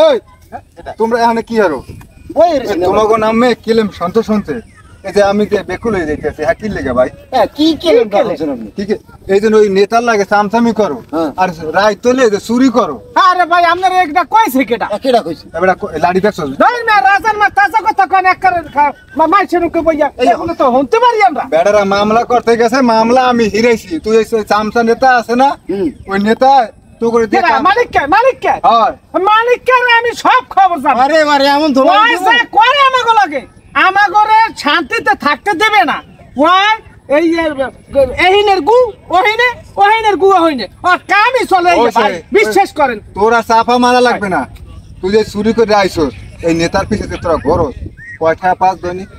এই তোমরা এখানে কি হারো ওই তোমাকে নামে কিলেম শুনতে শুনতে এই যে আমি যে বেকুল হয়ে যাইতেছি হ্যাঁ কি লেগে ভাই কি কেলেন বলছেন আপনি? ঠিক আছে এই জন্য ওই নেতার লাগে সামসামি করো আর রায় তোলে যে চুরি করো। আরে ভাই আপনার একটা কইছে কেটা কেডা কইছে? এবারে লাড়ি দেখছো ধর না রাজার মা তাজা কথা কোন এক করে মাইছেন কে বইয়া এখন তো হতে পারি আমরা। বেড়ারা মামলা করতে গেছে মামলা আমি হিরাইছি তুই ওই চামচা নেতা আছে না ওই নেতা তো করে দিয়ে মালিক কে হয় মালিক কে আমি সব খবর জানি। আরে আরে এমন ধোয়া পয়সা করে আমাগো লাগে আমাগরে শান্তিতে থাকতে দেবে না। ওই এই এহিনের গু ওহিনের গু হইনে আর কামই চলে ভাই বিশ্বাস করেন। তোরা চাপা মারা লাগবে না তুই যে চুরি করে আইছস এই নেতার পিছনে তোরা গরস কয়টা পাস দৈনিক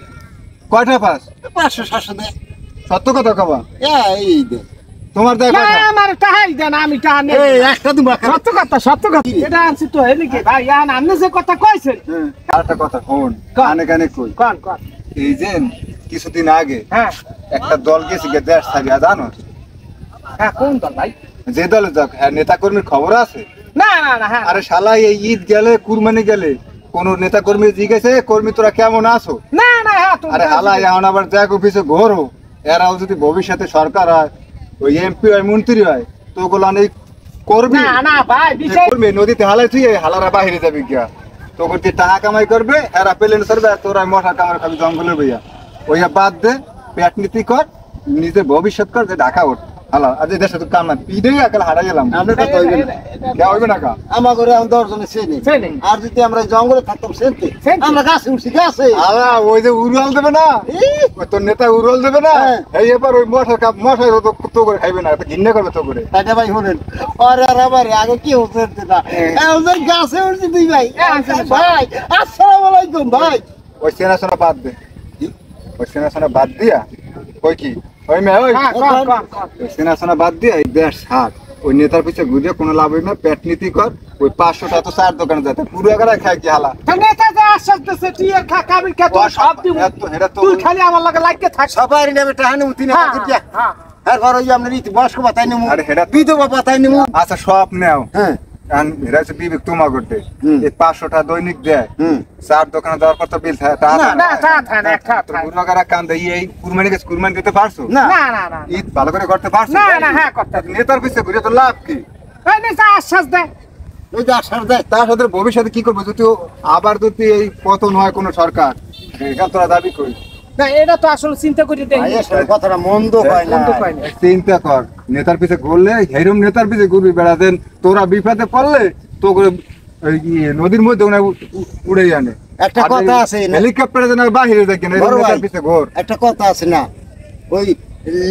কয়টা পাস 500-700 দেয়। সত্য কথা কবা এই দে তোমার দেখ না আমার টাকাই দেন আমি টাকা নেই। এই একটা দিবা সত্য কথা এটা আনছি তো এদিকে ভাই আপনি যে কথা কইছেন আরেকটা কথা শোন কানে কানে কই কোন এই যে কিছুদিন আগে হ্যাঁ একটা দল গেছে দেশ ছাড়িয়া জানো হ্যাঁ কোন দল ভাই? যে দলে যাক হ্যাঁ নেতা কর্মীর খবর আছে না হ্যাঁ আরে শালা এই ঈদ গেলে কুরবানি গেলে কোন নেতা কর্মী জিজ্ঞেসে কর্মী তোরা কেমন আছো না হ্যাঁ আরে হালা এখন আবার দেখ অফিসে ঘোরো এরাও যদি ভবিষ্যতে সরকার হয় ওই এমপি হয় মন্ত্রী হয় তো ওগুলো অনেক করবি না ভাই বিষয় করবি নদীতে হালাই তুই হালারা বাহিরে যাবি গিয়া তো করতে টাকা কামাই করবে এরা পেলেন সরবে আর তোরা মশা কামার খাবি জঙ্গলে বইয়া ওইয়া বাদ দে পেট নীতি কর নিজের ভবিষ্যৎ কর যে ঢাকা ওঠ হালা আজ দেশে তো কাম না পিড়ে একাল হারা গেলাম আমরা কথা হইবে না কে হইবে না কা আমার ঘরে এখন 10 জনে চেনে আর যদি আমরা জঙ্গলে থাকতাম সেনতে আমরা গাছে উঠছি গাছে আলা ওই যে উড়াল দেবে না ওই তোর নেতা উড়াল দেবে না এই এবার ওই মশার তো করে খাইবে না ঘিন্না করবে তো করে টাকা ভাই হলেন আরে আবার আগে কি হচ্ছে না এখন গাছে উঠছি দুই ভাই ভাই আসসালামু আলাইকুম ভাই ওই সেনাশোনা বাদ দে ওই সেনাশোনা বাদ দিয়া ওই কি ওই মে ওই সেনাশোনা বাদ দিয়া এই দেশ ছাড় ওই নেতার পিছিয়ে ঘুরে কোনো লাভ হয় না পেট নীতি কর ওই 500 টাকা তো চার দোকানে যাতে পুরো এগারা খায় কি হালা নেতা যা আশ্বাস দিচ্ছে তুই কাবিল কে তো সব দিব তুই খালি আমার লাগে লাগতে থাক সবাই নেবে টাহানে উঠি না হ্যাঁ এরপর ওই আমরা রীতি বয়স্ক পাতাই নেবো আরে হেডা বিধবা পাতাই নেবো আচ্ছা সব নেও হ্যাঁ কারণ এরা হচ্ছে বিবেক তোমা করতে এই 500 টাকা দৈনিক দেয় চার দোকানে দেওয়ার পর তো বিল থাকে কান্দে এই কুরবানি গেছে কুরবানি দিতে পারছো না ঈদ ভালো করে করতে পারছো হ্যাঁ করতে নেতার পিছিয়ে ঘুরে তো লাভ কি নেতা আশ্বাস দেয় ওই যে আশ্বাস দেয় তার সাথে ভবিষ্যতে কি করবো যদি আবার যদি এই পতন হয় কোনো সরকার এটা তোরা দাবি করি না এটা তো আসলে চিন্তা করে দেখি কথাটা মন্দ হয় না চিন্তা কর নেতার পিছে ঘুরলে হেরম নেতার পিছে ঘুরবি বেড়াতেন তোরা বিপদে পড়লে তো নদীর মধ্যে উড়ে আনে একটা কথা আছে হেলিকপ্টারে যেন বাহিরে দেখে নেতার পিছে ঘোর একটা কথা আছে না ওই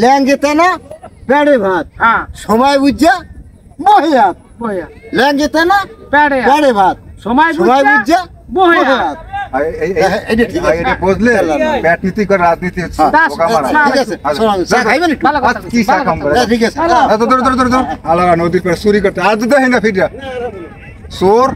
ল্যাঙ্গেতে না পেড়ে ভাত হ্যাঁ সময় বুঝছা বহিয়াত ল্যাঙ্গেতে না পেড়ে ভাত সময় বুঝছা বহিয়াত বুঝলে পেট নীতি করে রাজনীতি হচ্ছে ঠিক আছে নদীর পরে চুরি করতে আর তো দেখে না ফিটা চোর